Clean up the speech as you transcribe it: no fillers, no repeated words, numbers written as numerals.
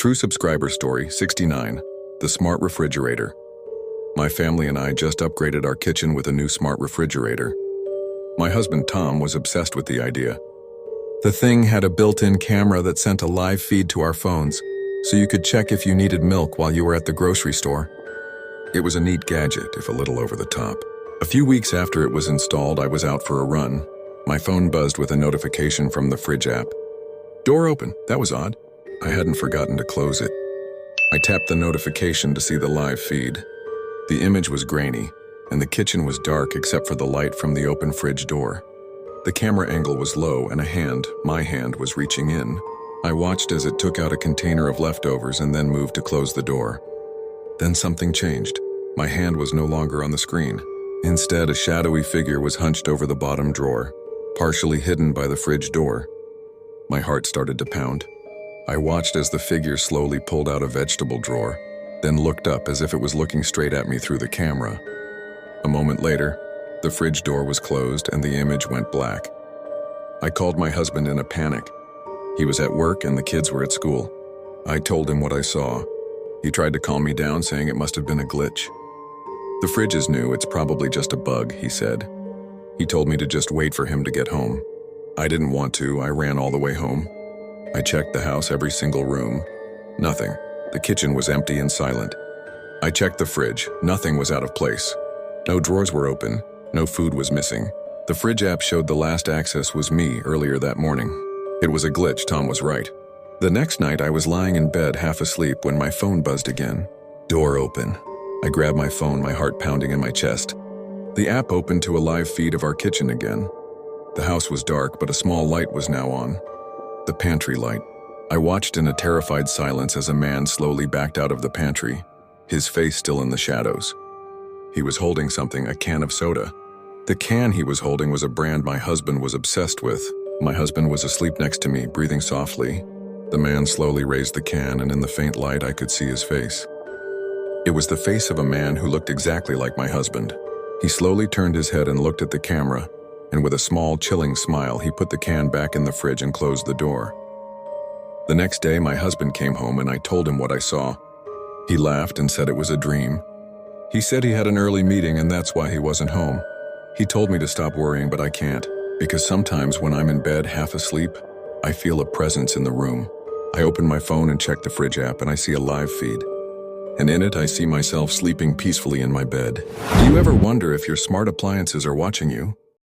True subscriber story 69. The smart refrigerator. My family and I just upgraded our kitchen with a new smart refrigerator. My husband Tom was obsessed with the idea. The thing had a built-in camera that sent a live feed to our phones, so you could check if you needed milk while you were at the grocery store. It was a neat gadget, if a little over the top. A few weeks after it was installed, I was out for a run. My phone buzzed with a notification from the fridge app. Door open. That was odd. I hadn't forgotten to close it. I tapped the notification to see the live feed. The image was grainy, and the kitchen was dark except for the light from the open fridge door. The camera angle was low, and my hand, was reaching in. I watched as it took out a container of leftovers and then moved to close the door. Then something changed. My hand was no longer on the screen. Instead, a shadowy figure was hunched over the bottom drawer, partially hidden by the fridge door. My heart started to pound. I watched as the figure slowly pulled out a vegetable drawer, then looked up as if it was looking straight at me through the camera. A moment later, the fridge door was closed and the image went black. I called my husband in a panic. He was at work and the kids were at school. I told him what I saw. He tried to calm me down, saying it must have been a glitch. The fridge is new, it's probably just a bug, he said. He told me to just wait for him to get home. I didn't want to. I ran all the way home. I checked the house, every single room. Nothing. The kitchen was empty and silent. I checked the fridge. Nothing was out of place. No drawers were open. No food was missing. The fridge app showed the last access was me earlier that morning. It was a glitch, Tom was right. The next night I was lying in bed half asleep when my phone buzzed again. Door open. I grabbed my phone, my heart pounding in my chest. The app opened to a live feed of our kitchen again. The house was dark, but a small light was now on. The pantry light. I watched in a terrified silence as a man slowly backed out of the pantry, his face still in the shadows. He was holding something, a can of soda. The can he was holding was a brand my husband was obsessed with. My husband was asleep next to me, breathing softly. The man slowly raised the can, and in the faint light I could see his face. It was the face of a man who looked exactly like my husband. He slowly turned his head and looked at the camera, and with a small, chilling smile, he put the can back in the fridge and closed the door. The next day, my husband came home and I told him what I saw. He laughed and said it was a dream. He said he had an early meeting and that's why he wasn't home. He told me to stop worrying, but I can't, because sometimes when I'm in bed half asleep, I feel a presence in the room. I open my phone and check the fridge app and I see a live feed. And in it, I see myself sleeping peacefully in my bed. Do you ever wonder if your smart appliances are watching you?